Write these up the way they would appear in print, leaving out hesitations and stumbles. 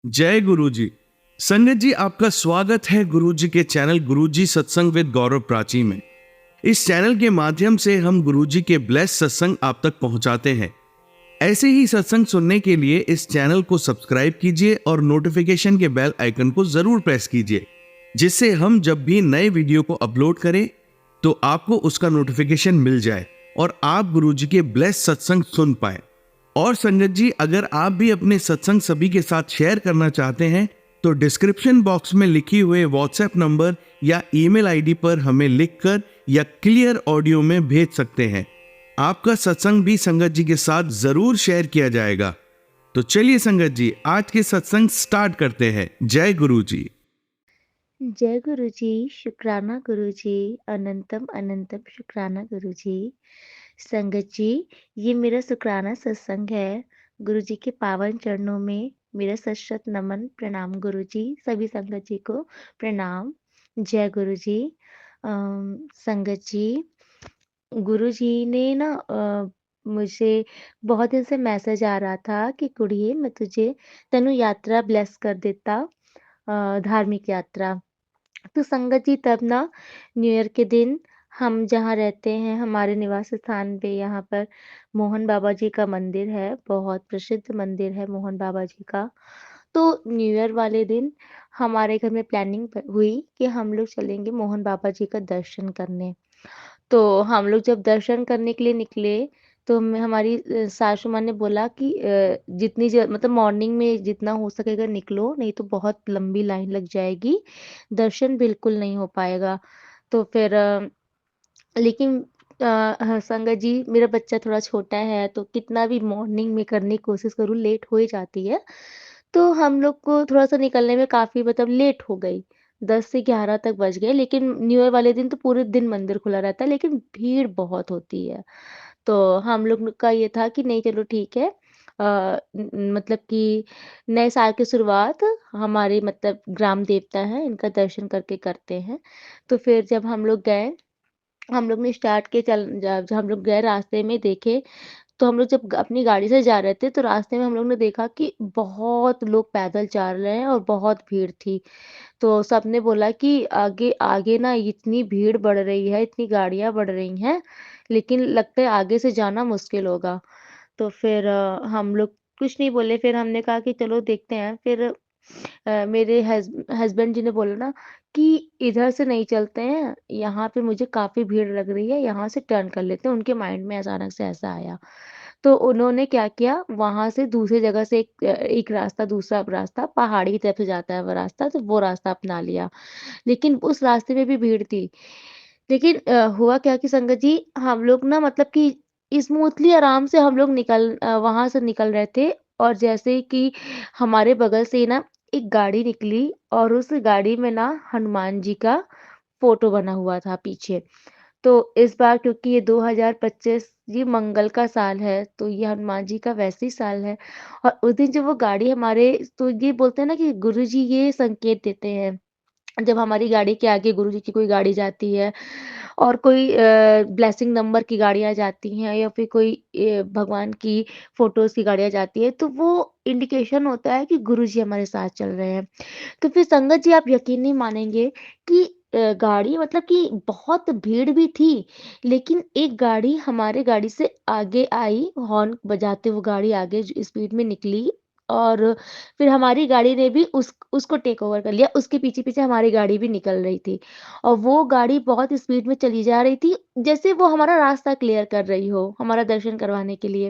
जय गुरु जी। संगत जी, आपका स्वागत है गुरु जी के चैनल गुरु जी सत्संग विद गौरव प्राची में। इस चैनल के माध्यम से हम गुरु जी के ब्लेस सत्संग आप तक पहुंचाते हैं। ऐसे ही सत्संग सुनने के लिए इस चैनल को सब्सक्राइब कीजिए और नोटिफिकेशन के बेल आइकन को जरूर प्रेस कीजिए, जिससे हम जब भी नए वीडियो को अपलोड करें तो आपको उसका नोटिफिकेशन मिल जाए और आप गुरु जी के ब्लेस सत्संग सुन पाए। और संगत जी, अगर आप भी अपने सत्संग सभी के साथ शेयर करना चाहते हैं तो डिस्क्रिप्शन बॉक्स में लिखी हुए व्हाट्सएप नंबर या ईमेल आईडी पर हमें लिखकर या क्लियर ऑडियो में भेज सकते हैं। आपका सत्संग भी संगत जी के साथ जरूर शेयर किया जाएगा। तो चलिए संगत जी, आज के सत्संग स्टार्ट करते हैं। जय गुरु जी। जय गुरु जी, शुक्राना गुरु जी, अनंतम अनंतम शुक्राना गुरु जी। संगत जी, ये मेरा शुक्राना सत्संग है। गुरु जी के पावन चरणों में मेरा सशत नमन प्रणाम गुरु जी। सभी संगत जी को प्रणाम। जय गुरु जी। संगत जी, गुरु जी ने ना मुझे बहुत दिन से मैसेज आ रहा था कि कुड़िए मैं तुझे तनु यात्रा ब्लेस कर देता, धार्मिक यात्रा। तो संगत जी तब ना न्यू ईयर के दिन हम जहाँ रहते हैं हमारे निवास स्थान पे यहाँ पर मोहन बाबा जी का मंदिर है, बहुत प्रसिद्ध मंदिर है मोहन बाबा जी का। तो न्यू ईयर वाले दिन हमारे घर में प्लानिंग हुई कि हम लोग चलेंगे मोहन बाबा जी का दर्शन करने। तो हम लोग जब दर्शन करने के लिए निकले तो हमारी सासू माँ ने बोला कि जितनी मतलब मॉर्निंग में जितना हो सकेगा निकलो, नहीं तो बहुत लंबी लाइन लग जाएगी, दर्शन बिल्कुल नहीं हो पाएगा। तो फिर लेकिन हाँ, संगत जी, मेरा बच्चा थोड़ा छोटा है तो कितना भी मॉर्निंग में करने की कोशिश करूँ लेट हो ही जाती है। तो हम लोग को थोड़ा-सा निकलने में काफ़ी मतलब लेट हो गई। 10 से 11 तक बज गए, लेकिन न्यू ईयर वाले दिन तो पूरे दिन मंदिर खुला रहता है, लेकिन भीड़ बहुत होती है। तो हम लोग का ये था कि नहीं चलो ठीक है, मतलब कि नए साल की शुरुआत हमारे मतलब ग्राम देवता हैं, इनका दर्शन करके करते हैं। तो फिर जब हम लोग गए, हम लोग ने स्टार्ट किए चल जब हम लोग गए रास्ते में देखे, तो हम लोग जब अपनी गाड़ी से जा रहे थे तो रास्ते में हम लोग ने देखा कि बहुत लोग पैदल जा रहे हैं और बहुत भीड़ थी। तो सबने बोला कि आगे आगे ना इतनी भीड़ बढ़ रही है, इतनी गाड़ियाँ बढ़ रही हैं, लेकिन लगता है आगे से जाना मुश्किल होगा। तो फिर हम लोग कुछ नहीं बोले, फिर हमने कहा कि चलो देखते हैं। फिर मेरे हस्बैंड जी ने बोला ना कि इधर से नहीं चलते हैं, यहाँ पे मुझे काफ़ी भीड़ लग रही है, यहाँ से टर्न कर लेते हैं। उनके माइंड में अचानक से ऐसा आया। तो उन्होंने क्या किया, वहाँ से दूसरी जगह से एक रास्ता, दूसरा रास्ता पहाड़ी की तरफ से जाता है वो रास्ता, तो वो रास्ता अपना लिया। लेकिन उस रास्ते में भी भीड़ थी। लेकिन हुआ क्या कि संगत जी, हम लोग ना मतलब कि स्मूथली आराम से हम लोग वहाँ से निकल रहे थे, और जैसे ही कि हमारे बगल से ना एक गाड़ी निकली और उस गाड़ी में ना हनुमान जी का फ़ोटो बना हुआ था पीछे। तो इस बार क्योंकि ये 2025 ये मंगल का साल है, तो ये हनुमान जी का वैसे ही साल है। और उस दिन जब वो गाड़ी हमारे, तो ये बोलते हैं ना कि गुरुजी ये संकेत देते हैं, जब हमारी गाड़ी के आगे गुरुजी की कोई गाड़ी जाती है और कोई ब्लेसिंग नंबर की गाड़ियाँ जाती हैं या फिर कोई भगवान की फ़ोटोज़ की गाड़ियाँ जाती हैं, तो वो इंडिकेशन होता है कि गुरुजी हमारे साथ चल रहे हैं। तो फिर संगत जी, आप यकीन नहीं मानेंगे कि गाड़ी मतलब कि बहुत भीड़ भी थी, लेकिन एक गाड़ी हमारे गाड़ी से आगे आई, हॉर्न बजाते हुए गाड़ी आगे स्पीड में निकली, और फिर हमारी गाड़ी ने भी उसको टेक ओवर कर लिया। उसके पीछे-पीछे हमारी गाड़ी भी निकल रही थी और वो गाड़ी बहुत स्पीड में चली जा रही थी, जैसे वो हमारा रास्ता क्लियर कर रही हो, हमारा दर्शन करवाने के लिए।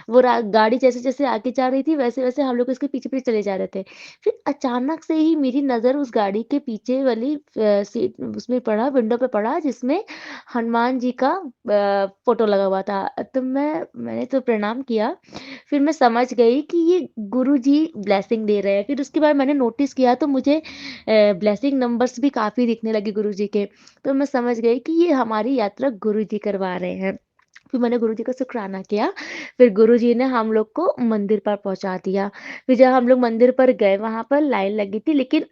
वो गाड़ी जैसे-जैसे आगे जा रही थी, वैसे-वैसे हम लोग उसके पीछे-पीछे चले जा रहे थे। फिर अचानक से ही मेरी नज़र उस गाड़ी के पीछे वाली सीट उसमें पड़ा, विंडो पे पड़ा, जिसमें हनुमान जी का फ़ोटो लगा हुआ था। तो मैंने तो प्रणाम किया, फिर मैं समझ गई कि ये गुरुजी ब्लेसिंग दे रहे हैं। फिर उसके बाद मैंने नोटिस किया तो मुझे ब्लेसिंग नंबर्स भी काफ़ी दिखने लगे गुरुजी के। तो मैं समझ गई कि ये हमारी यात्रा गुरुजी करवा रहे हैं। फिर मैंने गुरुजी का शुक्राना किया, फिर गुरुजी ने हम लोग को मंदिर पर पहुँचा दिया। फिर जब हम लोग मंदिर पर गए, वहाँ पर लाइन लगी थी, लेकिन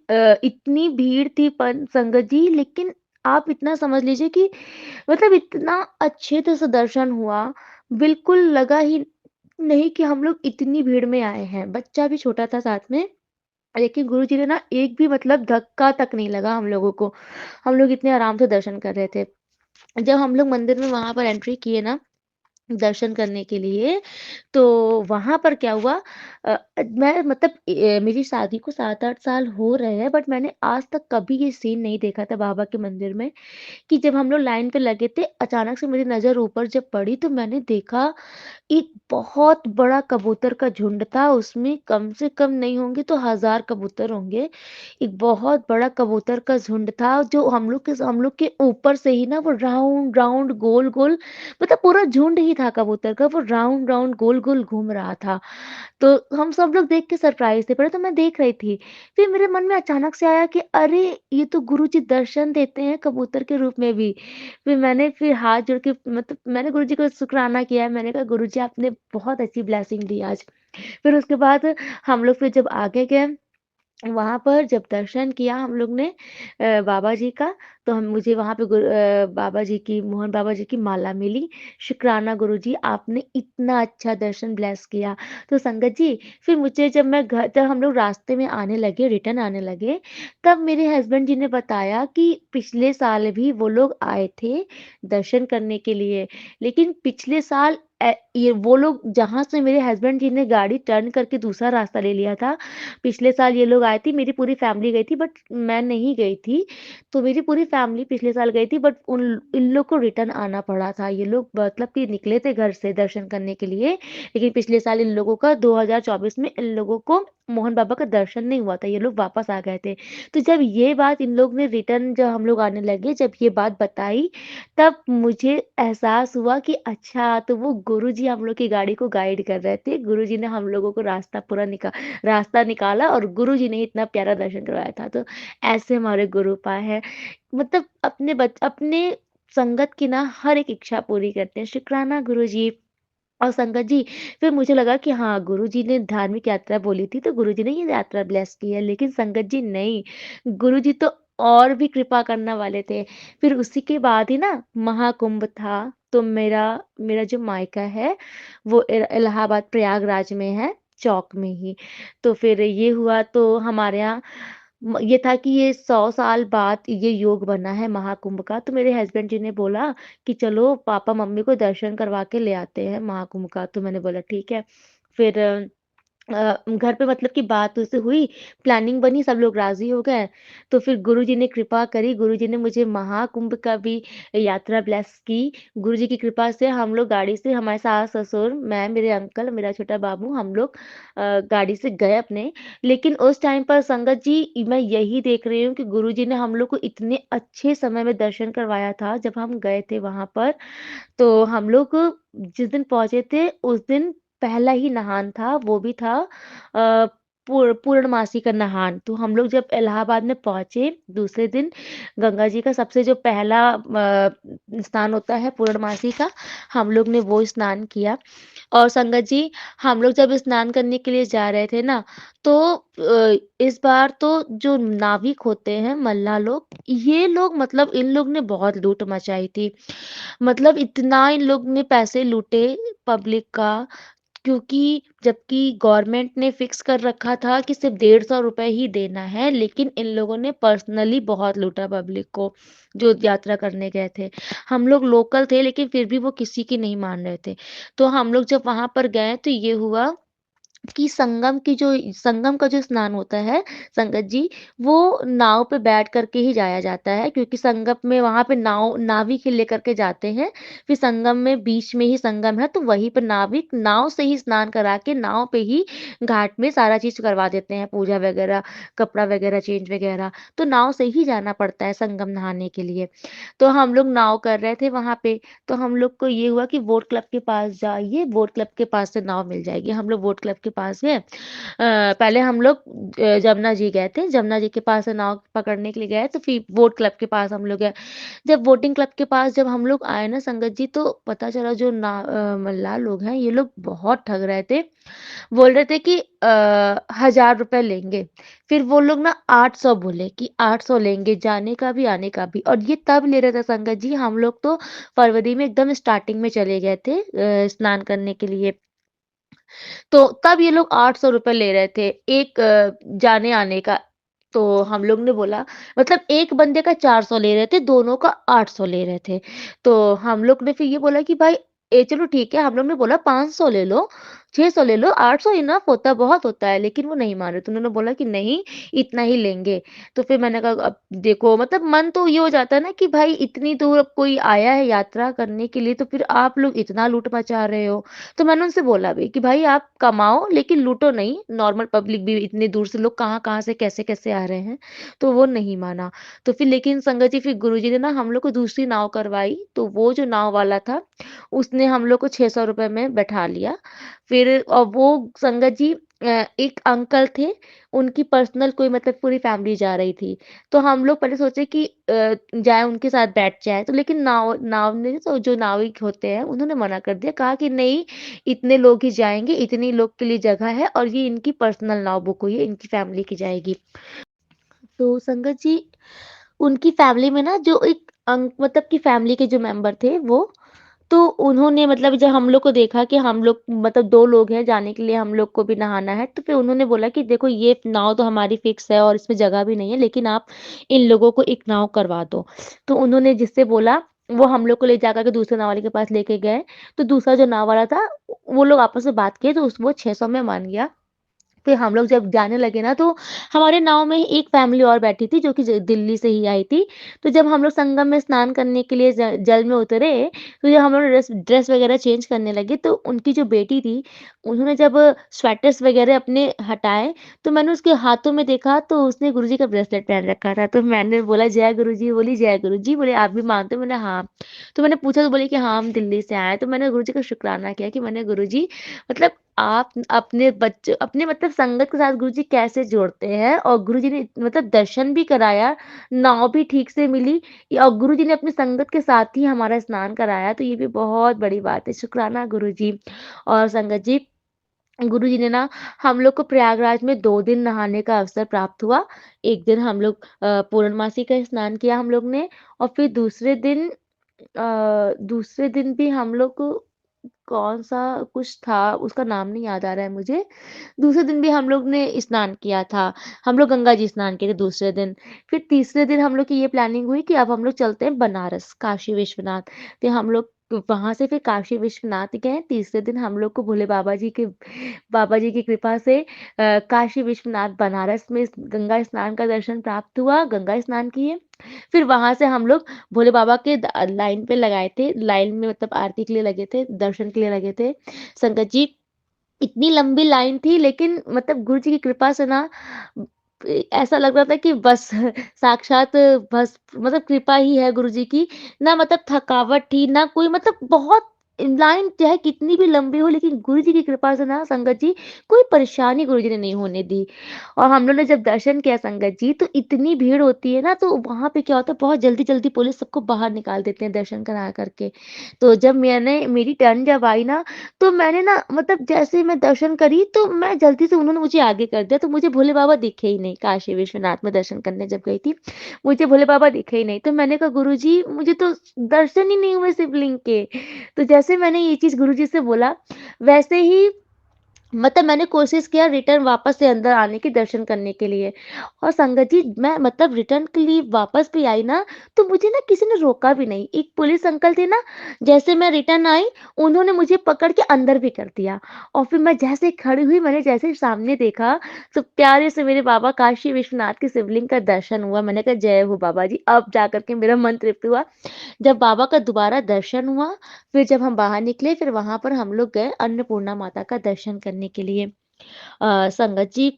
इतनी भीड़ थी संगत जी, लेकिन आप इतना समझ लीजिए कि मतलब इतना अच्छे तरह से दर्शन हुआ, बिल्कुल लगा ही नहीं कि हम लोग इतनी भीड़ में आए हैं। बच्चा भी छोटा था साथ में, लेकिन गुरुजी ने ना एक भी मतलब धक्का तक नहीं लगा हम लोगों को। हम लोग इतने आराम से दर्शन कर रहे थे। जब हम लोग मंदिर में वहाँ पर एंट्री किए ना दर्शन करने के लिए, तो वहाँ पर क्या हुआ, मैं मतलब मेरी शादी को 7-8 साल हो रहे हैं, बट मैंने आज तक कभी ये सीन नहीं देखा था बाबा के मंदिर में कि जब हम लोग लाइन पे लगे थे, अचानक से मेरी नज़र ऊपर जब पड़ी तो मैंने देखा एक बहुत बड़ा कबूतर का झुंड था, उसमें कम से कम नहीं होंगे तो 1000 कबूतर होंगे। एक बहुत बड़ा कबूतर का झुंड था जो हम लोग के ऊपर से ही ना वो राउंड राउंड गोल-गोल, मतलब पूरा झुंड ही था कबूतर का, वो राउंड राउंड गोल-गोल घूम रहा था। तो हम सब लोग देख के सरप्राइज़ थे, पहले तो मैं देख रही थी। फिर मेरे मन में अचानक से आया कि अरे! ये तो गुरुजी दर्शन देते हैं कबूतर के रूप में भी। फिर हाथ जोड़ के मतलब मैंने गुरुजी को शुकराना किया है। मैंने कहा गुरुजी आपने बहुत अच्छी ब्लेसिंग दी आज। फिर उसके बाद हम लोग फिर जब आगे गए वहाँ पर जब दर्शन किया हम लोग ने बाबा जी का, तो हम मुझे वहाँ पे बाबा जी की मोहन बाबा जी की माला मिली। शुक्राना गुरुजी आपने इतना अच्छा दर्शन ब्लेस किया। तो संगत जी फिर मुझे जब हम लोग रास्ते में आने लगे, रिटर्न आने लगे, तब मेरे हस्बैंड जी ने बताया कि पिछले साल भी वो लोग आए थे दर्शन करने के लिए। लेकिन पिछले साल ये वो लोग जहाँ से मेरे हस्बैंड जी ने गाड़ी टर्न करके दूसरा रास्ता ले लिया था, पिछले साल ये लोग आए थे, मेरी पूरी फैमिली गई थी बट मैं नहीं गई थी। तो मेरी पूरी फैमिली पिछले साल गई थी बट उन इन लोग को रिटर्न आना पड़ा था। ये लोग मतलब कि निकले थे घर से दर्शन करने के लिए, लेकिन पिछले साल इन लोगों का 2024 में इन लोगों को मोहन बाबा का दर्शन नहीं हुआ था, ये लोग वापस आ गए थे। तो जब ये बात इन लोग ने रिटर्न जब हम लोग आने लगे, जब ये बात बताई, तब मुझे एहसास हुआ कि अच्छा तो वो गुरुजी हम लोग की गाड़ी को गाइड कर रहे थे। गुरुजी ने हम लोगों को रास्ता निकाला और गुरुजी ने इतना प्यारा दर्शन करवाया था। तो ऐसे हमारे गुरुपा हैं। मतलब अपने संगत की ना हर एक इच्छा पूरी करते हैं। शुक्राना गुरुजी। और संगत जी, फिर मुझे लगा कि हाँ, गुरुजी ने धार्मिक यात्रा बोली थी, तो गुरुजी ने ये यात्रा ब्लेस की है। लेकिन संगत जी नहीं, गुरुजी तो और भी कृपा करने वाले थे। फिर उसी के बाद ही ना महाकुंभ था, तो मेरा मेरा जो मायका है, वो इलाहाबाद प्रयागराज में है, चौक में ही। तो फिर ये हुआ तो हमारे यहाँ ये था कि ये 100 साल बाद ये योग बना है महाकुंभ का, तो मेरे हस्बैंड जी ने बोला कि चलो पापा मम्मी को दर्शन करवा के ले आते हैं महाकुंभ का, तो मैंने बोला ठीक है। फिर घर पे मतलब कि बात उससे हुई, प्लानिंग बनी, सब लोग राज़ी हो गए। तो फिर गुरुजी ने कृपा करी, गुरुजी ने मुझे महाकुंभ का भी यात्रा ब्लेस की। गुरुजी की कृपा से हम लोग गाड़ी से हमारे सास-ससुर, मैं, मेरे अंकल, मेरा छोटा बाबू हम लोग गाड़ी से गए अपने। लेकिन उस टाइम पर संगत जी मैं यही देख रही हूँ कि गुरुजी ने हम लोग को इतने अच्छे समय में दर्शन करवाया था, जब हम गए थे वहाँ पर तो हम लोग जिस दिन पहुँचे थे, उस दिन पहला ही नहान था, वो भी था पूर्णमासी का नहान। तो हम लोग जब इलाहाबाद में पहुँचे, दूसरे दिन गंगा जी का सबसे जो पहला स्नान होता है पूर्णमासी का, हम लोग ने वो स्नान किया। और संगत जी, हम लोग जब स्नान करने के लिए जा रहे थे ना, तो इस बार तो जो नाविक होते हैं, मल्लाह लोग, ये लोग मतलब इन लोग ने बहुत लूट मचाई थी। मतलब इतना इन लोग ने पैसे लूटे पब्लिक का, क्योंकि जबकि गवर्नमेंट ने फिक्स कर रखा था कि सिर्फ़ ₹150 ही देना है, लेकिन इन लोगों ने पर्सनली बहुत लूटा पब्लिक को, जो यात्रा करने गए थे। हम लोग लोकल थे, लेकिन फिर भी वो किसी की नहीं मान रहे थे। तो हम लोग जब वहाँ पर गए, तो ये हुआ कि संगम का जो स्नान होता है संगत जी, वो नाव पे बैठ कर के ही जाया जाता है, क्योंकि संगम में वहाँ पे नाविक ही लेकर के जाते हैं। फिर संगम में बीच में ही संगम है, तो वहीं पे नाविक नाव से ही स्नान करा के नाव पे ही घाट में सारा चीज़ करवा देते हैं, पूजा वगैरह, कपड़ा वगैरह चेंज वगैरह। तो नाव से ही जाना पड़ता है संगम नहाने के लिए। तो हम लोग नाव कर रहे थे वहाँ पे, तो हम लोग को ये हुआ कि बोट क्लब के पास जाइए, बोट क्लब के पास से नाव मिल जाएगी। हम लोग बोट क्लब के पास गए। पहले हम लोग जमुना जी गए थे, जमुना जी के पास से नाव पकड़ने के लिए गए, तो फिर बोट क्लब के पास हम लोग गए। जब बोटिंग क्लब के पास जब हम लोग आए ना संगत जी, तो पता चला जो मल्लाह लोग हैं, ये लोग बहुत ठग रहे थे। बोल रहे थे कि ₹1000 लेंगे। फिर वो लोग ना 800 बोले कि 800 लेंगे जाने का भी, आने का भी, और ये तब ले रहे थे संगत जी, हम लोग तो फरवरी में एकदम स्टार्टिंग में चले गए थे स्नान करने के लिए। तो तब ये लोग ₹800 ले रहे थे, एक जाने-आने का। तो हम लोग ने बोला मतलब एक बंदे का 400 ले रहे थे, दोनों का 800 ले रहे थे। तो हम लोग ने फिर ये बोला कि भाई चलो ठीक है, हम लोग ने बोला 500 ले लो, 600 ले लो, 800 इनफ होता है, बहुत होता है, लेकिन वो नहीं मान रहे। तो उन्होंने बोला कि नहीं, इतना ही लेंगे। तो फिर मैंने कहा अब देखो मतलब मन तो ये हो जाता है ना कि भाई इतनी दूर अब कोई आया है यात्रा करने के लिए, तो फिर आप लोग इतना लूट मचा रहे हो। तो मैंने उनसे बोला भी कि भाई आप कमाओ लेकिन लूटो नहीं, नॉर्मल पब्लिक भी इतनी दूर से लोग कहाँ-कहाँ से कैसे-कैसे आ रहे हैं, तो वो नहीं माना। तो फिर लेकिन संगत जी फिर गुरुजी ने ना हम लोग को दूसरी नाव करवाई, तो वो जो नाव वाला था, उसने हम लोग को ₹600 में बैठा लिया। फिर वो संगत जी एक अंकल थे, उनकी पर्सनल कोई मतलब पूरी फैमिली जा रही थी। तो हम लोग पहले सोचे कि जाएँ उनके साथ बैठ जाएँ, तो लेकिन नाव नाव ने तो जो नाविक होते हैं, उन्होंने मना कर दिया, कहा कि नहीं इतने लोग ही जाएँगे, इतने लोग के लिए जगह है और ये इनकी पर्सनल नाव बुक हुई है, इनकी फैमिली की जाएगी। तो संगत जी, उनकी फैमिली में ना जो एक मतलब कि फैमिली के जो मेंबर थे वो, तो उन्होंने मतलब जब हम लोग को देखा कि हम लोग मतलब 2 लोग हैं, जाने के लिए हम लोग को भी नहाना है, तो फिर उन्होंने बोला कि देखो ये नाव तो हमारी फिक्स है और इसमें जगह भी नहीं है, लेकिन आप इन लोगों को एक नाव करवा दो। तो उन्होंने जिससे बोला, वो हम लोग को ले जा कर के दूसरे नाव वाले के पास लेके गए। तो दूसरा जो नाव वाला था, वो लोग आपस में बात किए तो उस वो 600 में मान गया। फिर हम लोग जब जाने लगे ना तो हमारे नाव में ही एक फैमिली और बैठी थी जो कि दिल्ली से ही आई थी। तो जब हम लोग संगम में स्नान करने के लिए जल में उतरे, तो जब हम लोग ड्रेस ड्रेस वगैरह चेंज करने लगे तो उनकी जो बेटी थी, उन्होंने जब स्वेटर्स वगैरह अपने हटाए, तो मैंने उसके हाथों में देखा तो उसने गुरुजी का ब्रेसलेट पहन रखा था। तो मैंने बोला जय गुरुजी, बोली जय गुरुजी, बोले आप भी मानते हो? मैंने हाँ। तो मैंने पूछा तो बोली कि हाँ हम दिल्ली से आए हैं। तो मैंने गुरुजी का शुक्राना किया कि मैंने गुरुजी मतलब आप अपने बच्चों अपने मतलब संगत के साथ गुरुजी कैसे जोड़ते हैं और गुरुजी ने मतलब दर्शन भी कराया, नाव भी ठीक से मिली और गुरुजी ने अपनी संगत के साथ ही हमारा स्नान कराया, तो ये भी बहुत बड़ी बात है। शुक्राना गुरुजी। और संगत जी, गुरुजी ने ना हम लोग को प्रयागराज में 2 दिन नहाने का अवसर प्राप्त हुआ। एक दिन हम लोग पूर्णमासी का स्नान किया हम लोग ने और फिर दूसरे दिन भी हम लोग को कौन-सा कुछ था, उसका नाम नहीं याद आ रहा है मुझे। दूसरे दिन भी हम लोग ने स्नान किया था। हम लोग गंगा जी स्नान किए थे दूसरे दिन। फिर तीसरे दिन हम लोग की ये प्लानिंग हुई कि अब हम लोग चलते हैं बनारस, काशी विश्वनाथ। फिर हम लोग वहाँ से फिर काशी विश्वनाथ गए। तीसरे दिन हम लोग को भोले बाबा जी की कृपा से काशी विश्वनाथ बनारस में गंगा स्नान का दर्शन प्राप्त हुआ, गंगा स्नान किए। फिर वहाँ से हम लोग भोले बाबा के लाइन पे लगाए थे, लाइन में मतलब आरती के लिए लगे थे, दर्शन के लिए लगे थे। संगत जी, इतनी लंबी लाइन थी लेकिन मतलब गुरु जी की कृपा से ना ऐसा लग रहा था कि बस साक्षात बस मतलब कृपा ही है गुरु जी की। ना मतलब थकावट थी, ना कोई मतलब बहुत लाइन चाहे कितनी भी लंबी हो लेकिन गुरु जी की कृपा से ना संगत जी कोई परेशानी गुरु जी ने नहीं होने दी। और हम लोग ने जब दर्शन किया संगत जी तो इतनी भीड़ होती है ना तो वहाँ पे क्या होता है बहुत जल्दी-जल्दी पुलिस सबको बाहर निकाल देते हैं दर्शन करा कर के। तो जब मेरी टर्न जब आई ना तो मैंने ना मतलब जैसे मैं दर्शन करी तो मैं जल्दी से उन्होंने मुझे आगे कर दिया तो मुझे भोले बाबा दिखे ही नहीं काशी विश्वनाथ में दर्शन करने जब गई थी, मुझे भोले बाबा दिखे ही नहीं। तो मैंने कहा गुरुजी मुझे तो दर्शन ही नहीं हुए शिवलिंग के। तो जैसे मैंने ये चीज़ गुरुजी से बोला वैसे ही मतलब मैंने कोशिश किया रिटर्न वापस से अंदर आने की दर्शन करने के लिए और संगत जी मैं मतलब रिटर्न के लिए वापस भी आई ना तो मुझे ना किसी ने रोका भी नहीं। एक पुलिस अंकल थे ना, जैसे मैं रिटर्न आई उन्होंने मुझे पकड़ के अंदर भी कर दिया और फिर मैं जैसे खड़ी हुई मैंने जैसे ही सामने देखा तो प्यारे से मेरे बाबा काशी विश्वनाथ के शिवलिंग का दर्शन हुआ। मैंने कहा जय हो बाबा जी, अब जा करके मेरा मन तृप्त हुआ। जब बाबा का दोबारा दर्शन हुआ, फिर जब हम बाहर निकले फिर वहाँ पर हम लोग गए अन्नपूर्णा माता का दर्शन करने के लिए। संगत जी,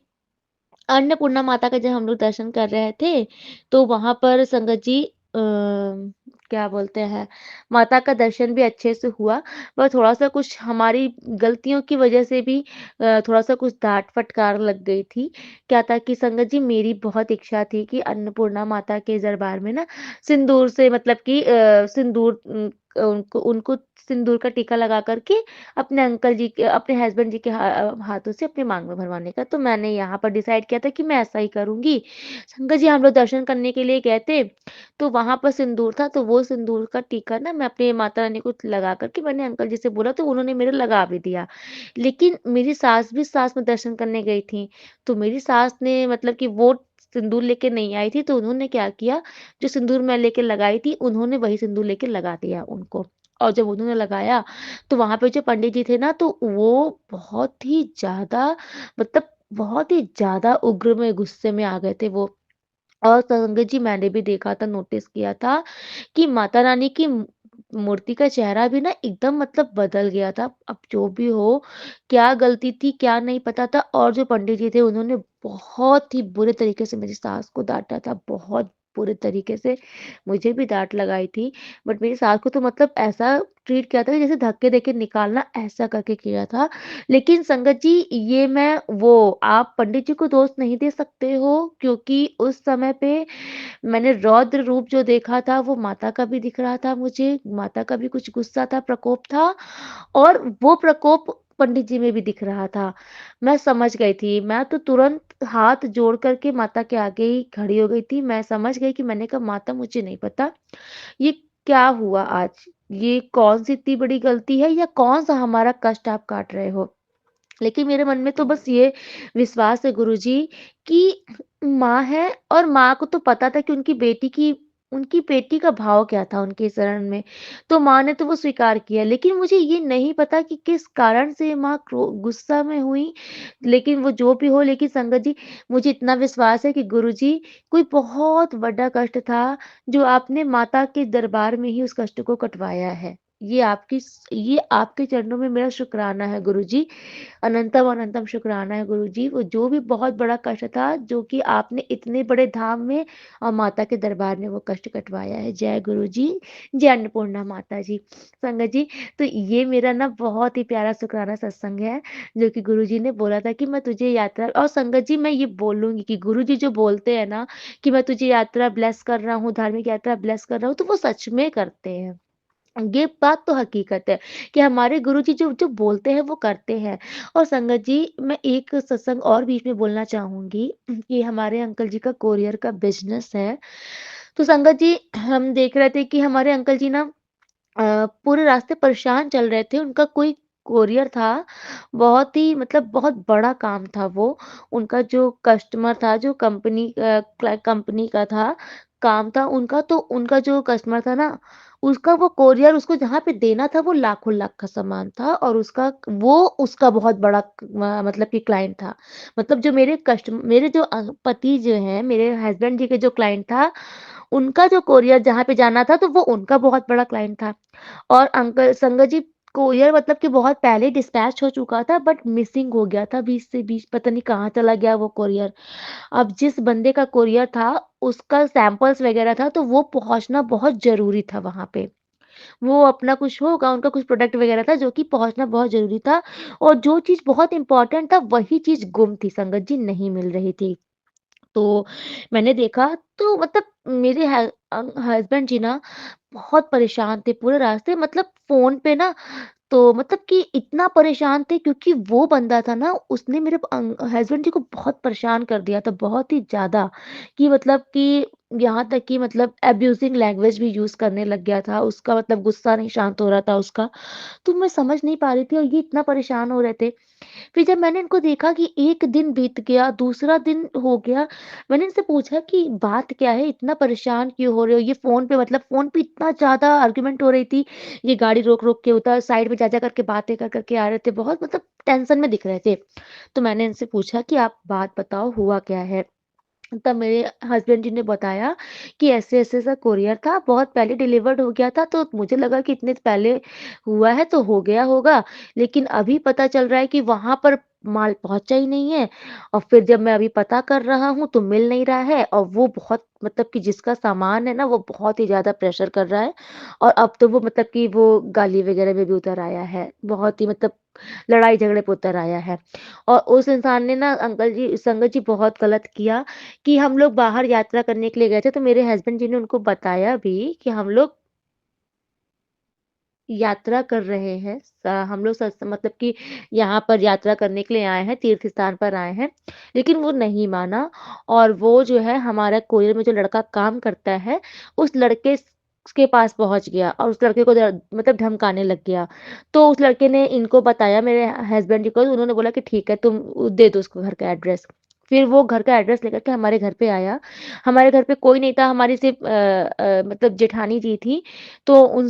अन्नपूर्णा माता का जब हम लोग दर्शन कर रहे थे, तो वहाँ पर संगत जी क्या बोलते हैं, माता का दर्शन भी अच्छे से हुआ, पर थोड़ा-सा कुछ हमारी गलतियों की वजह से भी थोड़ा-सा कुछ डाँट-फटकार लग गई थी। क्या था कि संगत जी मेरी बहुत इच्छा थी कि अन्नपूर्णा माता के दरबार में ना सिंदूर से मतलब कि सिंदूर उनको उनको सिंदूर का टीका लगा कर के अपने हस्बैंड जी के हाथों से अपनी माँग में भरवाने का। तो मैंने यहाँ पर डिसाइड किया था कि मैं ऐसा ही करूँगी। संगत जी हम लोग दर्शन करने के लिए गए थे, तो वहाँ पर सिंदूर था, तो वो सिंदूर का टीका ना मैं अपनी माता रानी को लगा कर के मैंने अंकल जी से बोला तो उन्होंने मेरे लगा भी दिया। लेकिन मेरी सास भी साथ में दर्शन करने गई थी, तो मेरी सास ने मतलब कि वो सिंदूर लेके नहीं आई थी, तो उन्होंने क्या किया, जो सिंदूर मैं लेके लगाई थी, उन्होंने वही सिंदूर लेके लगा दिया उनको। और जब उन्होंने लगाया, तो वहाँ पे जो पंडित जी थे ना, तो वो बहुत ही ज़्यादा मतलब बहुत ही ज़्यादा उग्र में गुस्से में आ गए थे वो। और संगत जी मैंने भी देखा था, नोटिस किया था कि माता रानी की मूर्ति का चेहरा भी ना एकदम मतलब बदल गया था। अब जो भी हो, क्या गलती थी, क्या नहीं पता था। और जो पंडित जी थे उन्होंने बहुत ही बुरे तरीके से मेरी सास को डाँटा था, बहुत बुरे तरीके से। मुझे भी डाँट लगाई थी, बट मेरी सास को तो मतलब ऐसा ट्रीट किया था कि जैसे धक्के देके निकालना, ऐसा करके किया था। लेकिन संगत जी ये मैं वो आप पंडित जी को दोष नहीं दे सकते हो, क्योंकि उस समय पे मैंने रौद्र रूप जो देखा था वो माता का भी दिख रहा था मुझे, माता का भी कुछ गुस्सा था, प्रकोप था और वो प्रकोप पंडित जी में भी दिख रहा था। मैं समझ गई थी, मैं तो तुरंत हाथ जोड़ कर के माता के आगे ही खड़ी हो गई थी। मैं समझ गई कि मैंने कहा माता मुझे नहीं पता, ये क्या हुआ आज? ये कौन-सी इतनी बड़ी गलती है या कौन-सा हमारा कष्ट आप काट रहे हो? लेकिन मेरे मन में तो बस ये विश्वास है गुरुजी कि माँ है और माँ को तो पता था कि उनकी बेटी का भाव क्या था उनके शरण में। तो माँ ने तो वो स्वीकार किया। लेकिन मुझे ये नहीं पता कि किस कारण से माँ गुस्सा में हुई। लेकिन वो जो भी हो, लेकिन संगत जी मुझे इतना विश्वास है कि गुरुजी कोई बहुत बड़ा कष्ट था जो आपने माता के दरबार में ही उस कष्ट को कटवाया है। ये आपके चरणों में मेरा शुकराना है गुरुजी। अनंतम अनंतम शुक्राना है गुरुजी, वो जो भी बहुत बड़ा कष्ट था, जो कि आपने इतने बड़े धाम में और माता के दरबार में वो कष्ट कटवाया है। जय गुरुजी, जय अन्नपूर्णा माता जी। संगत जी, तो ये मेरा ना बहुत ही प्यारा शुकराना सत्संग है, जो कि गुरुजी ने बोला था कि मैं तुझे यात्रा और संगत जी मैं ये बोलूँगी कि गुरुजी जो बोलते हैं ना, कि मैं तुझे यात्रा ब्लेस कर रहा हूँ, धार्मिक यात्रा ब्लेस कर रहा हूँ, तो वो सच में करते हैं। ये बात तो हकीकत है कि हमारे गुरुजी जो जो बोलते हैं वो करते हैं। और संगत जी मैं एक सत्संग और बीच में बोलना चाहूँगी कि हमारे अंकल जी का कोरियर का बिज़नेस है। तो संगत जी हम देख रहे थे कि हमारे अंकल जी ना पूरे रास्ते परेशान चल रहे थे। उनका कोई कोरियर था, बहुत ही मतलब बहुत बड़ा काम था वो। उनका जो कस्टमर था, जो कंपनी का था, काम था उनका, तो उनका जो कस्टमर था ना, उसका वो कोरियर उसको जहाँ पे देना था, वो लाखों लाख का सामान था और उसका बहुत बड़ा मतलब कि क्लाइंट था। मतलब जो मेरे जो पति जो हैं, मेरे हस्बैंड जी के जो क्लाइंट था, उनका जो कोरियर जहाँ पे जाना था, तो वो उनका बहुत बड़ा क्लाइंट था। और अंकल संगत जी कोरियर मतलब कि बहुत पहले डिस्पैच हो चुका था, बट मिसिंग हो गया था बीच से बीच, पता नहीं कहाँ चला गया वो कोरियर। अब जिस बंदे का कोरियर था, उसका सैंपल्स वगैरह था, तो वो पहुँचना बहुत ज़रूरी था वहाँ पे। वो अपना कुछ होगा, उनका कुछ प्रोडक्ट वगैरह था जो कि पहुँचना बहुत ज़रूरी था और जो चीज़ बहुत इम्पोर्टेंट था, वही चीज़ गुम थी संगत जी, नहीं मिल रही थी। तो मैंने देखा तो मतलब मेरे हस्बैंड जी ना बहुत परेशान थे पूरे रास्ते, मतलब फ़ोन पे ना, तो मतलब कि इतना परेशान थे क्योंकि वो बंदा था ना, उसने मेरे हस्बैंड जी को बहुत परेशान कर दिया था, बहुत ही ज़्यादा, कि मतलब कि यहाँ तक कि मतलब अब्यूज़िंग लैंग्वेज भी यूज़ करने लग गया था। उसका मतलब गुस्सा नहीं शांत हो रहा था उसका। तो मैं समझ नहीं पा रही थी और ये इतना परेशान हो रहे थे। फिर जब मैंने इनको देखा कि 1 दिन बीत गया, दूसरा दिन हो गया, मैंने इनसे पूछा कि बात क्या है? इतना परेशान क्यों हो रहे हो? ये फ़ोन पे इतना ज़्यादा आर्गुमेंट हो रही थी। ये गाड़ी रोक-रोक के उधर साइड में जा-जा करके बातें कर-कर के आ रहे थे। बहुत मतलब टेंशन में दिख रहे थे। तो मैंने इनसे पूछा कि आप बात बताओ हुआ क्या है? तब मेरे हस्बैंड जी ने बताया कि ऐसे-ऐसे सा कोरियर था, बहुत पहले डिलीवर्ड हो गया था, तो मुझे लगा कि इतने पहले हुआ है तो हो गया होगा। लेकिन अभी पता चल रहा है कि वहाँ पर माल पहुँचा ही नहीं है और फिर जब मैं अभी पता कर रहा हूँ तो मिल नहीं रहा है और वो बहुत मतलब कि जिसका सामान है ना, वो बहुत ही ज़्यादा प्रेशर कर रहा है और अब तो वो मतलब कि वो गाली वगैरह में भी उतर आया है। बहुत ही मतलब लड़ाई झगड़े पे उतर आया है और उस इंसान ने ना संगत जी बहुत गलत किया कि हम लोग बाहर यात्रा करने के लिए गए थे, तो मेरे हस्बैंड जी ने उनको बताया भी कि हम लोग यात्रा कर रहे हैं। हम लोग मतलब कि यहाँ पर यात्रा करने के लिए आए हैं, तीर्थ स्थान पर आए हैं, लेकिन वो नहीं माना और वो जो है हमारा कोरियर में जो लड़का काम करता है, उस लड़के के पास पहुँच गया और उस लड़के को मतलब धमकाने लग गया। तो उस लड़के ने इनको बताया मेरे हस्बैंड जी को, तो उन्होंने बोला कि ठीक है तुम दे दो उसको घर का एड्रेस। फिर वो घर का एड्रेस लेकर के हमारे घर पे आया। हमारे घर पे कोई नहीं था, हमारी सिर्फ़ मतलब जेठानी जी थी। तो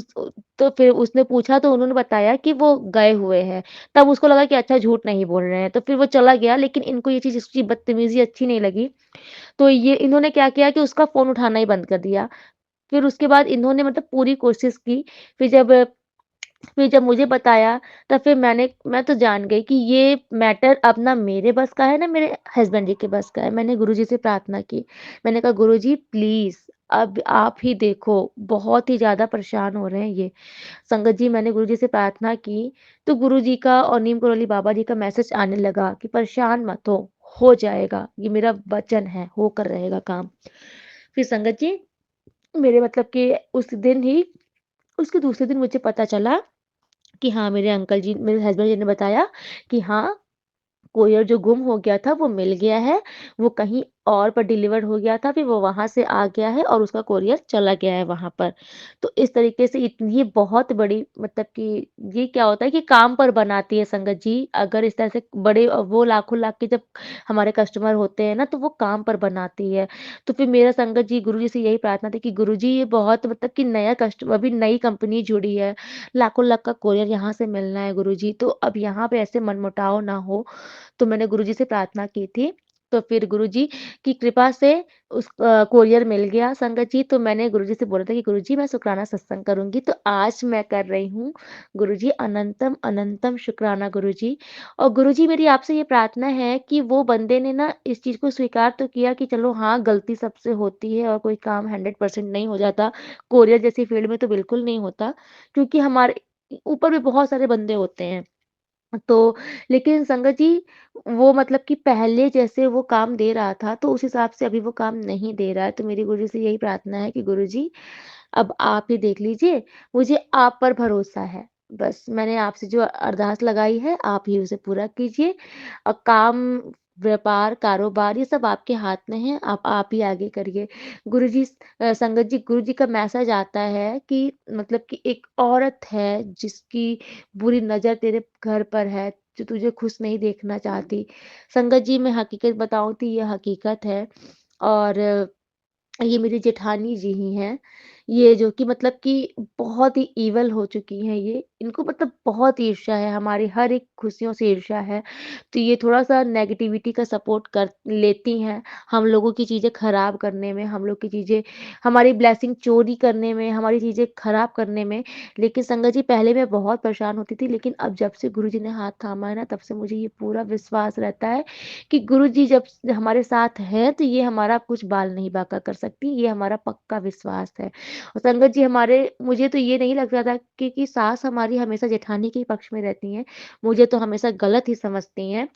तो फिर उसने पूछा तो उन्होंने बताया कि वो गए हुए हैं। तब उसको लगा कि अच्छा झूठ नहीं बोल रहे हैं, तो फिर वो चला गया, लेकिन इनको ये चीज़ इसकी बदतमीज़ी अच्छी नहीं लगी। तो ये इन्होंने क्या किया कि उसका फ़ोन उठाना ही बंद कर दिया। फिर उसके बाद इन्होंने मतलब पूरी कोशिश की। फिर जब फिर जब मुझे बताया, तब फिर मैं तो जान गई कि ये मैटर अब ना मेरे बस का है, ना मेरे हस्बैंड जी के बस का है। मैंने गुरुजी से प्रार्थना की। मैंने कहा गुरुजी प्लीज़ अब आप ही देखो, बहुत ही ज़्यादा परेशान हो रहे हैं ये। संगत जी मैंने गुरुजी से प्रार्थना की, तो गुरुजी का और नीम करौली बाबा जी का मैसेज आने लगा कि परेशान मत हो जाएगा। ये मेरा वचन है, होकर रहेगा काम। फिर संगत जी मेरे मतलब कि उस दिन ही उसके दूसरे दिन मुझे पता चला कि हाँ, मेरे अंकल जी मेरे हस्बैंड जी ने बताया कि हाँ, कोरियर जो गुम हो गया था वो मिल गया है, वो कहीं और पर डिलीवर्ड हो गया था, फिर वो वहाँ से आ गया है और उसका कोरियर चला गया है वहाँ पर। तो इस तरीके से ये बहुत बड़ी मतलब कि ये क्या होता है कि काम पर बनाती है संगत जी, अगर इस तरह से बड़े वो लाखों लाख के जब हमारे कस्टमर होते हैं ना, तो वो काम पर बनाती है। तो फिर मेरा संगत जी गुरुजी से यही प्रार्थना थी कि गुरुजी ये बहुत मतलब कि नया अभी नई कंपनी जुड़ी है, लाखों लाख का कोरियर यहाँ से मिलना है गुरुजी, तो अब यहाँ पे ऐसे मनमुटाव ना हो। तो मैंने गुरुजी से प्रार्थना की थी। तो फिर गुरुजी की कृपा से कोरियर मिल गया संगत जी। तो मैंने गुरुजी से बोला था कि गुरुजी मैं शुक्राना सत्संग करूँगी, तो आज मैं कर रही हूँ। गुरुजी अनंतम अनंतम शुक्राना गुरुजी। और गुरुजी मेरी आपसे ये प्रार्थना है कि वो बंदे ने ना इस चीज़ को स्वीकार तो किया कि चलो हाँ, गलती सबसे होती है और कोई काम 100% नहीं हो जाता। कोरियर जैसी फ़ील्ड में तो बिल्कुल नहीं होता, क्योंकि हमारे ऊपर भी बहुत सारे बंदे होते हैं। तो लेकिन संगत जी, वो मतलब कि पहले जैसे वो काम दे रहा था, तो उस हिसाब से अभी वो काम नहीं दे रहा है। तो मेरी गुरुजी से यही प्रार्थना है कि गुरुजी, अब आप ही देख लीजिए, मुझे आप पर भरोसा है। बस मैंने आपसे जो अरदास लगाई है, आप ही उसे पूरा कीजिए। काम, व्यापार, कारोबार ये सब आपके हाथ में है, आप ही आगे करिए। गुरुजी संगत जी गुरुजी का मैसेज आता है कि मतलब कि एक औरत है जिसकी बुरी नज़र तेरे घर पर है, जो तुझे खुश नहीं देखना चाहती। संगत जी मैं हकीकत बताऊँ तो ये हकीकत है और ये मेरी जेठानी जी ही हैं। ये जो कि मतलब कि बहुत ही ईविल हो चुकी हैं ये। इनको मतलब बहुत ईर्ष्या है, हमारी हर एक खुशियों से ईर्ष्या है। तो ये थोड़ा-सा नेगेटिविटी का सपोर्ट कर लेती हैं, हम लोगों की चीज़ें खराब करने में, हम लोग की चीज़ें हमारी ब्लेसिंग चोरी करने में, हमारी चीज़ें खराब करने में। लेकिन संगत जी पहले मैं बहुत परेशान होती थी, लेकिन अब जब से गुरुजी ने हाथ थामा है ना, तब से मुझे ये पूरा विश्वास रहता है कि गुरुजी जब हमारे साथ हैं, तो ये हमारा कुछ बाल नहीं बांका कर सकती, ये हमारा पक्का विश्वास है। और संगत जी हमारे मुझे तो ये नहीं लगता था कि सास हमारी हमेशा जेठानी के ही पक्ष में रहती हैं, मुझे तो हमेशा गलत ही समझती हैं।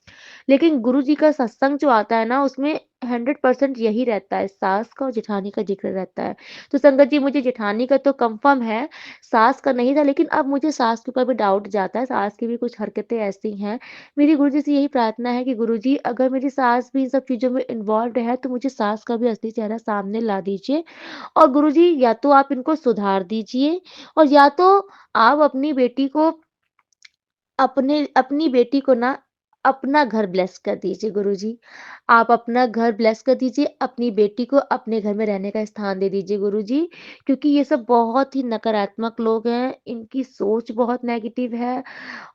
लेकिन गुरुजी का सत्संग जो आता है ना, उसमें 100% यही रहता है, सास का और जेठानी का ज़िक्र रहता है। तो संगत जी मुझे जेठानी का तो कन्फर्म है, सास का नहीं था, लेकिन अब मुझे सास के ऊपर भी डाउट जाता है, सास की भी कुछ हरकतें ऐसी हैं। मेरी गुरुजी से यही प्रार्थना है कि गुरुजी अगर मेरी सास भी इन सब चीज़ों में इन्वॉल्व्ड है, तो मुझे सास का भी असली चेहरा सामने ला दीजिए और गुरुजी या तो आप इनको सुधार दीजिए और या तो आप अपने अपनी बेटी को ना अपना घर ब्लेस कर दीजिए गुरुजी। आप अपना घर ब्लेस कर दीजिए, अपनी बेटी को अपने घर में रहने का स्थान दे दीजिए गुरुजी, क्योंकि ये सब बहुत ही नकारात्मक लोग हैं, इनकी सोच बहुत नेगेटिव है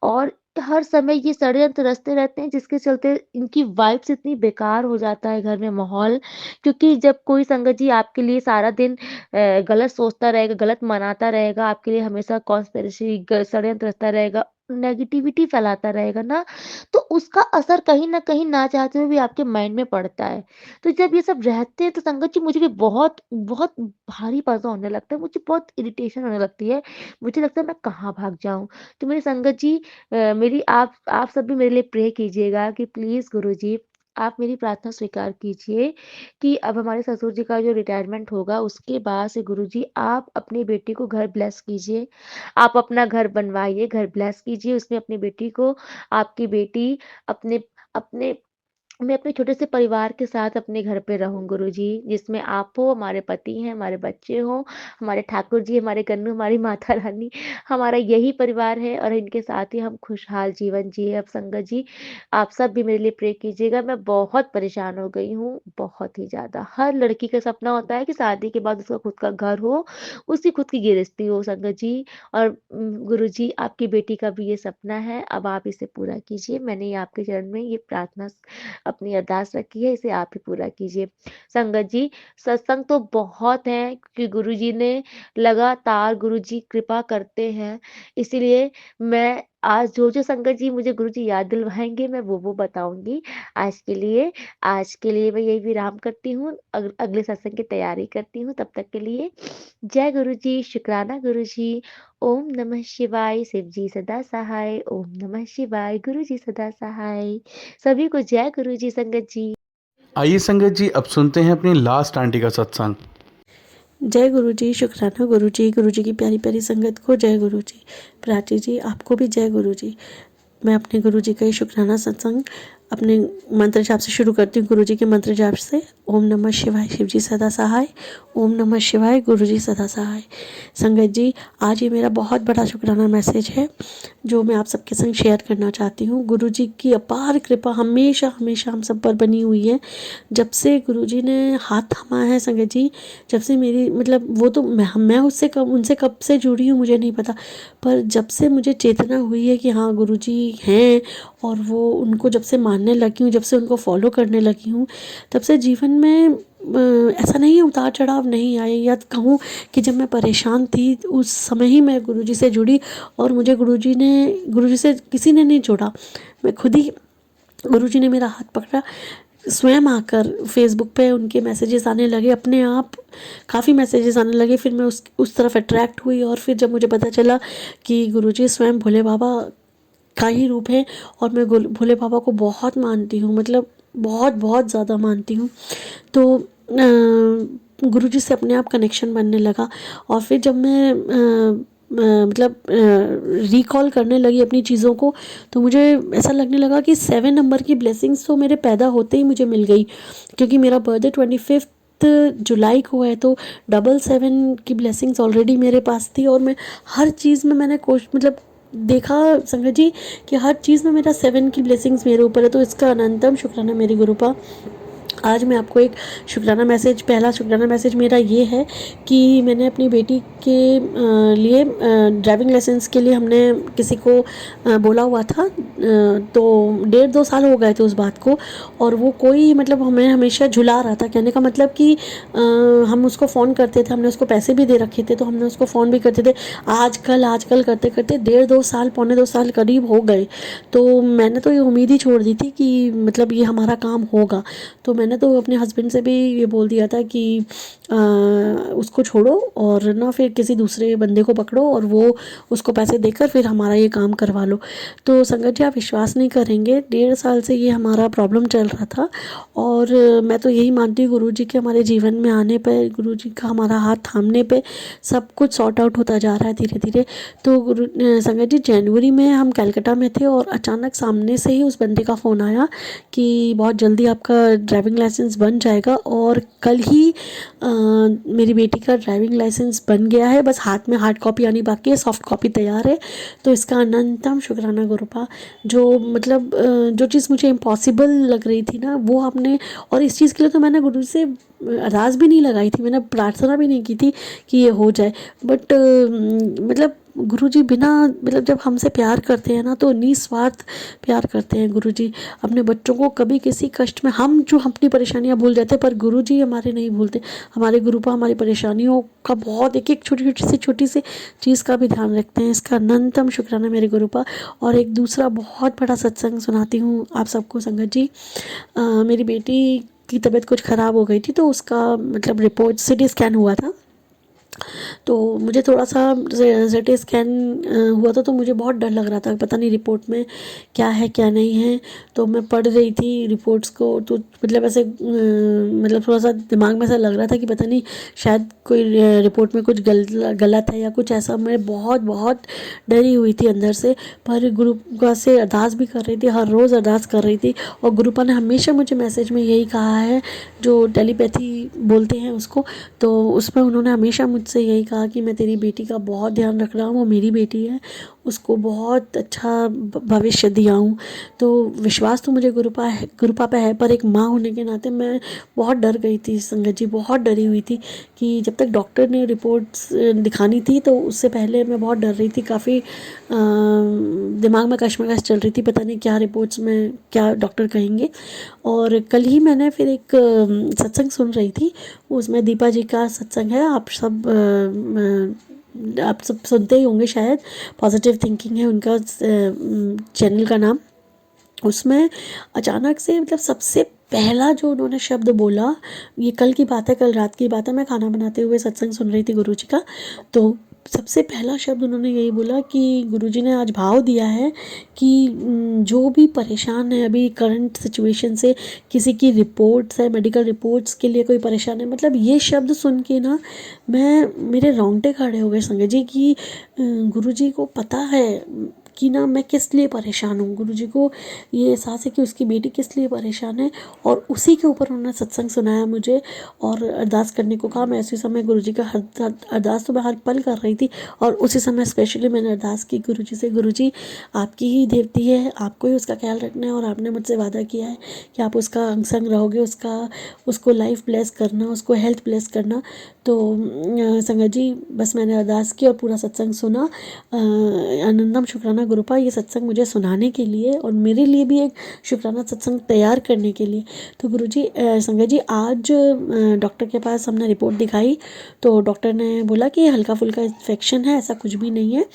और हर समय ये षड्यंत्र रचते रहते हैं, जिसके चलते इनकी वाइब्स इतनी बेकार हो जाता है घर में माहौल। क्योंकि जब कोई संगत जी आपके लिए सारा दिन गलत सोचता रहेगा, गलत मनाता रहेगा, आपके लिए हमेशा कॉन्स्पिरेसी षड्यंत्र रचता रहेगा, नेगेटिविटी फैलाता रहेगा ना, तो उसका असर कहीं न कहीं ना चाहते हुए भी आपके माइंड में पड़ता है। तो जब ये सब रहते हैं तो संगत जी मुझे भी बहुत, बहुत भारीपन-सा होने लगता है, मुझे बहुत इरिटेशन होने लगती है। मुझे लगता है मैं कहाँ भाग जाऊँ? तो मेरी संगत जी मेरी आप सब भी मेरे लिए प्रे कीजिएगा कि प्लीज़ गुरुजी आप मेरी प्रार्थना स्वीकार कीजिए कि अब हमारे ससुर जी का जो रिटायरमेंट होगा उसके बाद से गुरुजी आप अपनी बेटी को घर ब्लेस कीजिए। आप अपना घर बनवाइए, घर ब्लेस कीजिए उसमें अपनी बेटी को। आपकी बेटी अपने अपने मैं अपने छोटे से परिवार के साथ अपने घर पे रहूँ गुरुजी, जिसमें आप हो, हमारे पति हैं, हमारे बच्चे हों, हमारे ठाकुर जी, हमारे कन्नू, हमारी माता रानी, हमारा यही परिवार है और इनके साथ ही हम खुशहाल जीवन जिए। अब संगत जी, आप सब भी मेरे लिए प्रे कीजिएगा। मैं बहुत परेशान हो गई हूँ, बहुत ही ज़्यादा। हर लड़की का सपना होता है कि शादी के बाद उसका खुद का घर हो, उसकी खुद की गृहस्थी हो संगत जी। और गुरुजी आपकी बेटी का भी ये सपना है, अब आप इसे पूरा कीजिए। मैंने ये आपके चरण में ये प्रार्थना अपनी अरदास रखी है, इसे आप ही पूरा कीजिए। संगत जी, सत्संग तो बहुत हैं कि गुरुजी ने लगातार गुरुजी कृपा करते हैं, इसीलिए मैं आज जो-जो संगत जी मुझे गुरुजी याद दिलवाएँगे, मैं वो बताऊँगी। आज के लिए मैं यही विराम करती हूँ, अगले सत्संग की तैयारी करती हूँ, तब तक के लिए जय गुरुजी, शुक्राना गुरुजी। ओम नमः शिवाय, शिव जी सदा सहाय। ओम नमः शिवाय, गुरुजी सदा सहाय। सभी को जय गुरु जी संगत जी। आइए संगत जी, अब सुनते हैं अपनी लास्ट आंटी का सत्संग। जय गुरु जी, शुक्राना गुरु जी की प्यारी प्यारी संगत को जय गुरु जी। प्राची जी आपको भी जय गुरु जी। मैं अपने गुरु जी का ये शुक्राना सत्संग अपने मंत्र जाप से शुरू करती हूँ। गुरु जी के मंत्र जाप से ओम नमः शिवाय, शिव जी सदा सहाय। ओम नमः शिवाय, गुरु जी सदा सहाय। संगत जी, आज ये मेरा बहुत बड़ा शुक्राना मैसेज है जो मैं आप सबके संग शेयर करना चाहती हूँ। गुरु जी की अपार कृपा हमेशा हमेशा हम सब पर बनी हुई है। जब से गुरु जी ने हाथ थामा है संगत जी, जब से मेरी मतलब वो तो मैं उनसे कब से जुड़ी हूँ मुझे नहीं पता, पर जब से मुझे चेतना हुई है कि हाँ गुरु जी हैं और वो उनको जब से मानने लगी हूँ, जब से उनको फॉलो करने लगी हूँ, तब से जीवन में ऐसा नहीं है उतार चढ़ाव नहीं आए, या कहूँ कि जब मैं परेशान थी उस समय ही मैं गुरुजी से जुड़ी और मुझे गुरुजी से किसी ने नहीं जोड़ा, मैं खुद ही गुरुजी ने मेरा हाथ पकड़ा। स्वयं आकर फेसबुक पे उनके मैसेजेस आने लगे, अपने आप काफ़ी मैसेजेस आने लगे। फिर मैं उस तरफ अट्रैक्ट हुई और फिर जब मुझे पता चला कि गुरुजी स्वयं भोले बाबा का ही रूप है और मैं भोले बाबा को बहुत मानती हूँ, मतलब बहुत बहुत ज़्यादा मानती हूँ, तो गुरुजी से अपने आप कनेक्शन बनने लगा। और फिर जब मैं मतलब रिकॉल करने लगी अपनी चीज़ों को, तो मुझे ऐसा लगने लगा कि 7 नंबर की ब्लेसिंग्स तो मेरे पैदा होते ही मुझे मिल गई, क्योंकि मेरा बर्थडे 25 जुलाई को है, तो 777 की ब्लेसिंग्स ऑलरेडी मेरे पास थी। और मैं हर चीज़ में मैंने मतलब देखा संगत जी कि हर चीज़ में मेरा 7 की ब्लेसिंग्स मेरे ऊपर है, तो इसका अनंतम शुक्राना मेरी गुरुपा। आज मैं आपको एक पहला शुक्राना मैसेज मेरा ये है कि मैंने अपनी बेटी के लिए ड्राइविंग लाइसेंस के लिए हमने किसी को बोला हुआ था, तो 1.5-2 साल हो गए थे उस बात को, और वो कोई मतलब हमें हमेशा झुला रहा था। कहने का मतलब कि हम उसको फ़ोन करते थे, हमने उसको पैसे भी दे रखे थे, तो हमने उसको फ़ोन भी करते थे, आजकल करते करते 1.5-2 साल, पौने 2 साल करीब हो गए। तो मैंने तो ये उम्मीद ही छोड़ दी थी कि मतलब ये हमारा काम होगा। तो मैंने तो अपने हस्बैंड से भी ये बोल दिया था कि उसको छोड़ो और ना फिर किसी दूसरे बंदे को पकड़ो और वो उसको पैसे देकर फिर हमारा ये काम करवा लो। तो संगत जी आप विश्वास नहीं करेंगे, 1.5 साल से ये हमारा प्रॉब्लम चल रहा था। और मैं तो यही मानती हूँ गुरुजी के हमारे जीवन में आने पर, गुरुजी का हमारा हाथ थामने पे सब कुछ सॉर्ट आउट होता जा रहा है धीरे धीरे। तो संगत जी जनवरी में हम कलकत्ता में थे और अचानक सामने से ही उस बंदे का फ़ोन आया कि बहुत जल्दी आपका ड्राइविंग लाइसेंस बन जाएगा। और कल ही मेरी बेटी का ड्राइविंग लाइसेंस बन गया है, बस हाथ में हार्ड कॉपी आनी बाकी है, सॉफ्ट कॉपी तैयार है। तो इसका अनंतम शुक्राना गुरुपा। जो मतलब जो चीज़ मुझे इम्पॉसिबल लग रही थी ना वो आपने, और इस चीज़ के लिए तो मैंने गुरु से अरदास भी नहीं लगाई थी, मैंने प्रार्थना भी नहीं की थी कि ये हो जाए, बट मतलब गुरुजी बिना मतलब जब हमसे प्यार करते हैं ना तो निस्वार्थ प्यार करते हैं गुरुजी अपने बच्चों को। कभी किसी कष्ट में हम जो अपनी परेशानियां भूल जाते हैं, पर गुरुजी हमारे नहीं भूलते। हमारे गुरुपा हमारी परेशानियों का बहुत एक एक छोटी सी चीज़ का भी ध्यान रखते हैं। इसका अनंतम शुक्राना मेरे गुरुपा। और एक दूसरा बहुत बड़ा सत्संग सुनाती हूँ आप सबको संगत जी। मेरी बेटी की तबीयत कुछ ख़राब हो गई थी, तो उसका मतलब रिपोर्ट CT स्कैन हुआ था, तो मुझे थोड़ा सा सिटी स्कैन हुआ था, तो मुझे बहुत डर लग रहा था, पता नहीं रिपोर्ट में क्या है क्या नहीं है। तो मैं पढ़ रही थी रिपोर्ट्स को, तो मतलब ऐसे मतलब थोड़ा सा दिमाग में ऐसा लग रहा था कि पता नहीं शायद कोई रिपोर्ट में कुछ गलत है या कुछ ऐसा। मैं बहुत बहुत डरी हुई थी अंदर से, पर गुरुपा से अरदास भी कर रही थी, हर रोज़ अरदास कर रही थी। और गुरुपा ने हमेशा मुझे मैसेज में यही कहा है, जो टेलीपैथी बोलते हैं उसको, तो उसमें उन्होंने हमेशा मुझसे यही कहा कि मैं तेरी बेटी का बहुत ध्यान रख रहा हूँ, वो मेरी बेटी है, उसको बहुत अच्छा भविष्य दिया हूँ। तो विश्वास तो मुझे गुरुपा पे है, पर एक माँ होने के नाते मैं बहुत डर गई थी संगत जी, बहुत डरी हुई थी कि जब तक डॉक्टर ने रिपोर्ट्स दिखानी थी, तो उससे पहले मैं बहुत डर रही थी, काफ़ी दिमाग में कश्मकश चल रही थी, पता नहीं क्या रिपोर्ट्स में क्या डॉक्टर कहेंगे। और कल ही मैंने फिर एक सत्संग सुन रही थी, उसमें दीपा जी का सत्संग है, आप सब सुनते ही होंगे शायद, पॉजिटिव थिंकिंग है उनका चैनल का नाम। उसमें अचानक से मतलब सबसे पहला जो उन्होंने शब्द बोला, ये कल की बात है, कल रात की बात है, मैं खाना बनाते हुए सत्संग सुन रही थी गुरुजी का। तो सबसे पहला शब्द उन्होंने यही बोला कि गुरुजी ने आज भाव दिया है कि जो भी परेशान है अभी करंट सिचुएशन से, किसी की रिपोर्ट्स है, मेडिकल रिपोर्ट्स के लिए कोई परेशान है, मतलब ये शब्द सुन के ना मेरे रोंगटे खड़े हो गए संगत जी कि गुरुजी को पता है कि ना मैं किस लिए परेशान हूँ। गुरुजी को ये एहसास है कि उसकी बेटी किस लिए परेशान है, और उसी के ऊपर उन्होंने सत्संग सुनाया मुझे और अरदास करने को कहा। मैं उसी समय गुरुजी का अरदास तो मैं हर पल कर रही थी, और उसी समय स्पेशली मैंने अरदास की गुरुजी से, गुरुजी आपकी ही देवती है, आपको ही उसका ख्याल रखना है, और आपने मुझसे वादा किया है कि आप उसका अंग संग रहोगे, उसको लाइफ ब्लेस करना, उसको हेल्थ ब्लेस करना। तो संगत जी बस मैंने अरदास की और पूरा सत्संग सुना। आनंदम शुक्राना गुरुपा ये सत्संग मुझे सुनाने के लिए, और मेरे लिए भी एक शुक्राना सत्संग तैयार करने के लिए। तो गुरुजी संगत जी आज डॉक्टर के पास हमने रिपोर्ट दिखाई, तो डॉक्टर ने बोला कि हल्का फुल्का इन्फेक्शन है, ऐसा कुछ भी नहीं है,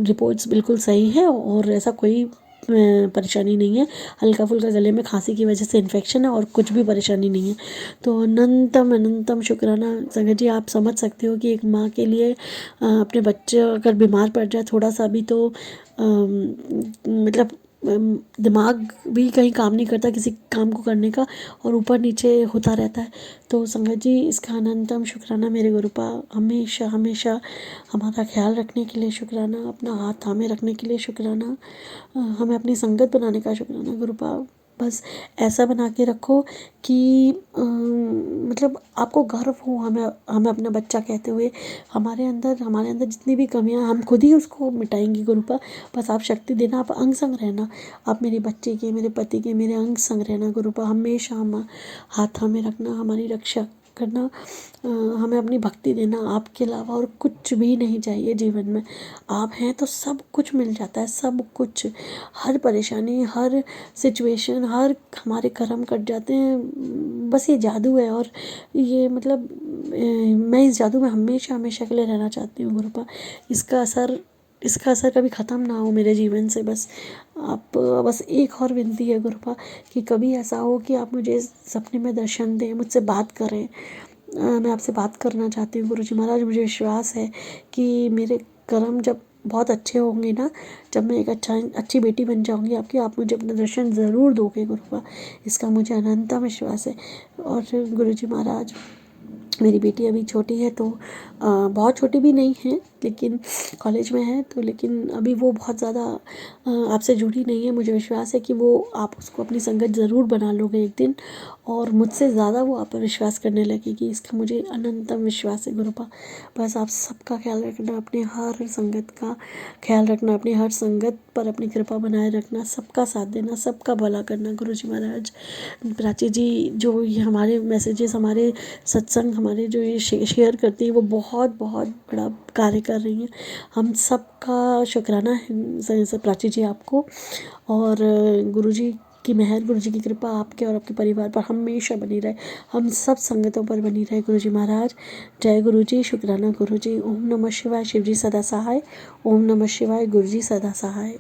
रिपोर्ट्स बिल्कुल सही है और ऐसा कोई परेशानी नहीं है, हल्का फुल्का गले में खांसी की वजह से इन्फेक्शन है और कुछ भी परेशानी नहीं है। तो अनंतम अनंतम शुक्राना संगत जी, आप समझ सकते हो कि एक माँ के लिए अपने बच्चे अगर बीमार पड़ जाए थोड़ा सा भी, तो मतलब दिमाग भी कहीं काम नहीं करता किसी काम को करने का, और ऊपर नीचे होता रहता है। तो संगत जी इसका अनंतम शुक्राना मेरे गुरुपा, हमेशा हमेशा हमारा ख्याल रखने के लिए शुक्राना, अपना हाथ थामे रखने के लिए शुक्राना, हमें अपनी संगत बनाने का शुक्राना गुरुपा। बस ऐसा बना के रखो कि मतलब आपको गर्व हो हमें अपना बच्चा कहते हुए। हमारे अंदर जितनी भी कमियां हम खुद ही उसको मिटाएंगे गुरुपा। बस आप शक्ति देना, आप अंग संग रहना, आप मेरे बच्चे के, मेरे पति के, मेरे अंग संग रहना गुरुपा। हमेशा हम हाथ हमें रखना, हमारी रक्षा करना, हमें अपनी भक्ति देना, आपके अलावा और कुछ भी नहीं चाहिए जीवन में। आप हैं तो सब कुछ मिल जाता है, सब कुछ, हर परेशानी, हर सिचुएशन, हर हमारे कर्म कट जाते हैं। बस ये जादू है, और ये मतलब मैं इस जादू में हमेशा हमेशा के लिए रहना चाहती हूँ गुरुपा। इसका असर कभी ख़त्म ना हो मेरे जीवन से। बस आप बस एक और विनती है गुरुपा कि कभी ऐसा हो कि आप मुझे सपने में दर्शन दें, मुझसे बात करें। मैं आपसे बात करना चाहती हूँ गुरुजी महाराज। मुझे विश्वास है कि मेरे कर्म जब बहुत अच्छे होंगे ना, जब मैं एक अच्छी बेटी बन जाऊँगी आपकी, आप मुझे अपना दर्शन ज़रूर दोगे गुरुपा, इसका मुझे अनंता विश्वास है। और गुरुजी महाराज मेरी बेटी अभी छोटी है, तो बहुत छोटी भी नहीं है, लेकिन कॉलेज में है, तो लेकिन अभी वो बहुत ज़्यादा आपसे जुड़ी नहीं है। मुझे विश्वास है कि वो आप उसको अपनी संगत ज़रूर बना लोगे एक दिन, और मुझसे ज़्यादा वो आप पर विश्वास करने लगेगी, इसका मुझे अनंतम विश्वास है गुरुपा। बस आप सबका ख्याल रखना, अपने हर संगत का ख्याल रखना, अपनी हर संगत पर अपनी कृपा बनाए रखना, सबका साथ देना, सबका भला करना गुरुजी महाराज। प्राची जी जो ये हमारे मैसेजेस, हमारे सत्संग, हमारे जो ये शेयर करती है, वो बहुत बहुत बड़ा कार्य कर रही हैं। हम सबका शुक्राना है प्राची जी आपको, और गुरुजी की मेहर, गुरुजी की कृपा आपके और आपके परिवार पर हमेशा बनी रहे, हम सब संगतों पर बनी रहे गुरुजी महाराज। जय गुरुजी, शुक्राना गुरुजी। ओम नमः शिवाय, शिवजी सदा सहाय। ओम नमः शिवाय, गुरुजी सदा सहाय।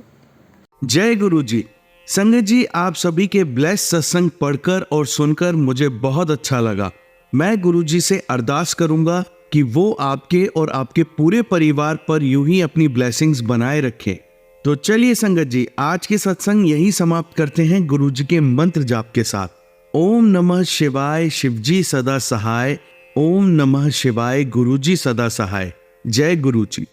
जय गुरु जी। संगत जी, आप सभी के ब्लेस सत्संग पढ़कर और सुनकर मुझे बहुत अच्छा लगा। मैं गुरु जी से अरदास करूंगा कि वो आपके और आपके पूरे परिवार पर यूं ही अपनी ब्लेसिंग्स बनाए रखे। तो चलिए संगत जी, आज के सत्संग यही समाप्त करते हैं गुरु जी के मंत्र जाप के साथ। ओम नमः शिवाय, शिवजी सदा सहाय। ओम नमः शिवाय, गुरुजी सदा सहाय। जय गुरु जी।